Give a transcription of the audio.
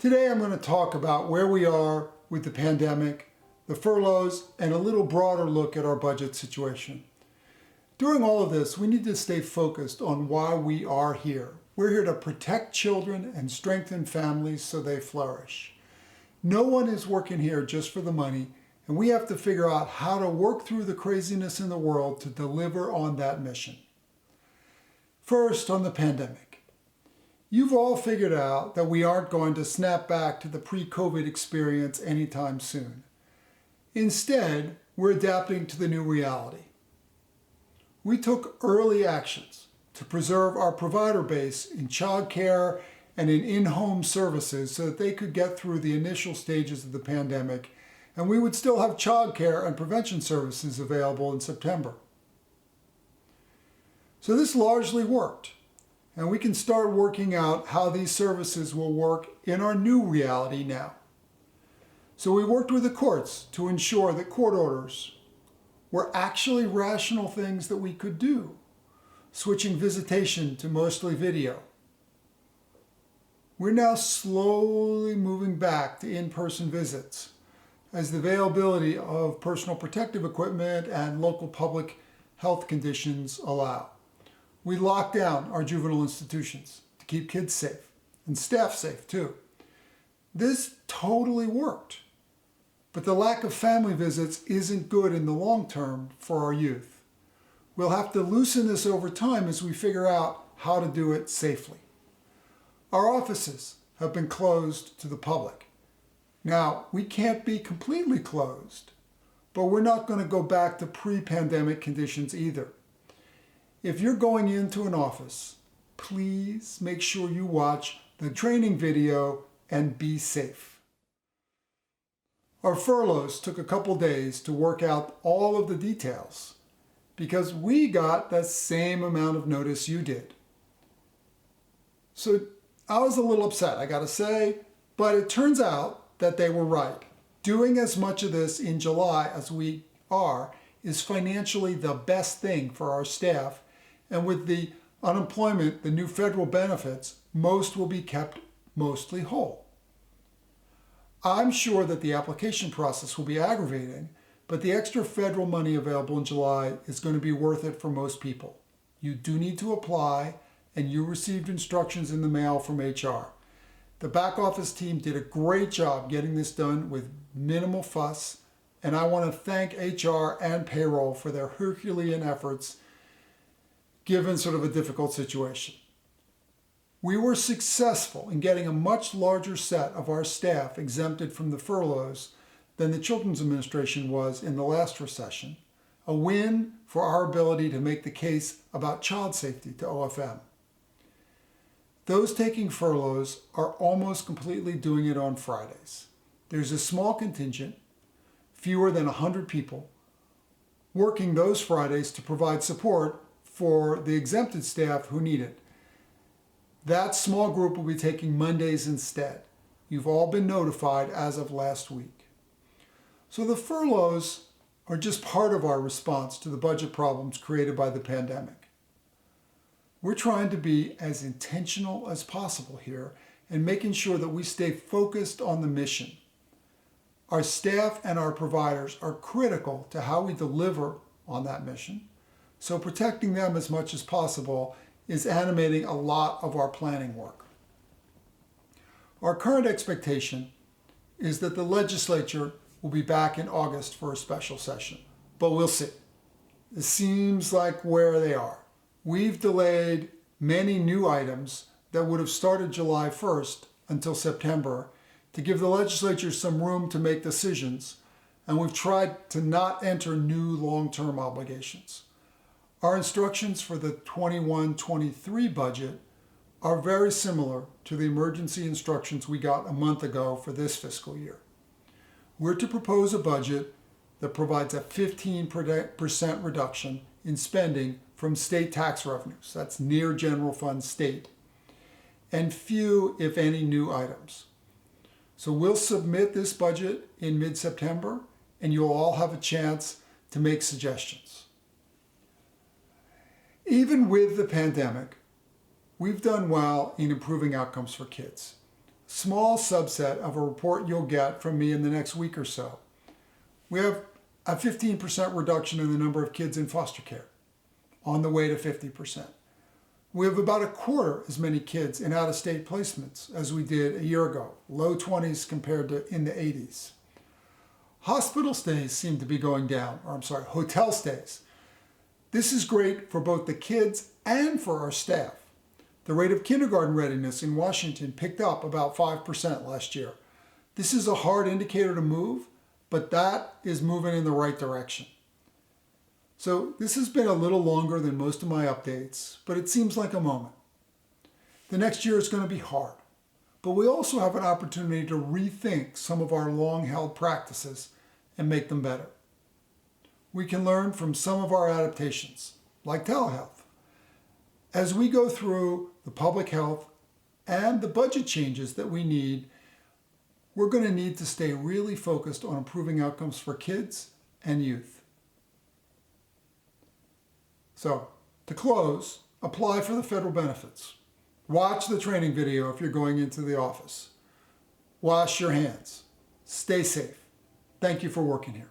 Today I'm going to talk about where we are with the pandemic, the furloughs, and a little broader look at our budget situation. During all of this, we need to stay focused on why we are here. We're here to protect children and strengthen families so they flourish. No one is working here just for the money, and we have to figure out how to work through the craziness in the world to deliver on that mission. First, on the pandemic. You've all figured out that we aren't going to snap back to the pre-COVID experience anytime soon. Instead, we're adapting to the new reality. We took early actions to preserve our provider base in childcare and in-home services so that they could get through the initial stages of the pandemic, and we would still have childcare and prevention services available in September. So this largely worked, and we can start working out how these services will work in our new reality now. So we worked with the courts to ensure that court orders were actually rational things that we could do, switching visitation to mostly video. We're now slowly moving back to in-person visits as the availability of personal protective equipment and local public health conditions allow. We locked down our juvenile institutions to keep kids safe and staff safe too. This totally worked, but the lack of family visits isn't good in the long term for our youth. We'll have to loosen this over time as we figure out how to do it safely. Our offices have been closed to the public. Now, we can't be completely closed, but we're not going to go back to pre-pandemic conditions either. If you're going into an office, please make sure you watch the training video and be safe. Our furloughs took a couple days to work out all of the details because we got the same amount of notice you did. So I was a little upset, I gotta say, but it turns out that they were right. Doing as much of this in July as we are is financially the best thing for our staff. And with the unemployment, the new federal benefits, most will be kept mostly whole. I'm sure that the application process will be aggravating, but the extra federal money available in July is going to be worth it for most people. You do need to apply, and you received instructions in the mail from HR. The back office team did a great job getting this done with minimal fuss, and I want to thank HR and payroll for their Herculean efforts given sort of a difficult situation. We were successful in getting a much larger set of our staff exempted from the furloughs than the Children's Administration was in the last recession, a win for our ability to make the case about child safety to OFM. Those taking furloughs are almost completely doing it on Fridays. There's a small contingent, fewer than 100 people, working those Fridays to provide support for the exempted staff who need it. That small group will be taking Mondays instead. You've all been notified as of last week. So the furloughs are just part of our response to the budget problems created by the pandemic. We're trying to be as intentional as possible here and making sure that we stay focused on the mission. Our staff and our providers are critical to how we deliver on that mission. So protecting them as much as possible is animating a lot of our planning work. Our current expectation is that the legislature will be back in August for a special session, but we'll see. It seems like where they are. We've delayed many new items that would have started July 1st until September to give the legislature some room to make decisions, and we've tried to not enter new long-term obligations. Our instructions for the 21-23 budget are very similar to the emergency instructions we got a month ago for this fiscal year. We're to propose a budget that provides a 15% reduction in spending from state tax revenues, that's near general fund state, and few, if any, new items. So we'll submit this budget in mid-September, and you'll all have a chance to make suggestions. Even with the pandemic, we've done well in improving outcomes for kids. small subset of a report you'll get from me in the next week or so. We have a 15% reduction in the number of kids in foster care, on the way to 50%. We have about a quarter as many kids in out-of-state placements as we did a year ago, low 20s compared to in the 80s. Hospital stays seem to be going down, hotel stays. This is great for both the kids and for our staff. The rate of kindergarten readiness in Washington picked up about 5% last year. This is a hard indicator to move, but that is moving in the right direction. So this has been a little longer than most of my updates, but it seems like a moment. The next year is going to be hard, but we also have an opportunity to rethink some of our long-held practices and make them better. We can learn from some of our adaptations, like telehealth. As we go through the public health and the budget changes that we need, we're going to need to stay really focused on improving outcomes for kids and youth. So, to close, apply for the federal benefits. Watch the training video if you're going into the office. Wash your hands. Stay safe. Thank you for working here.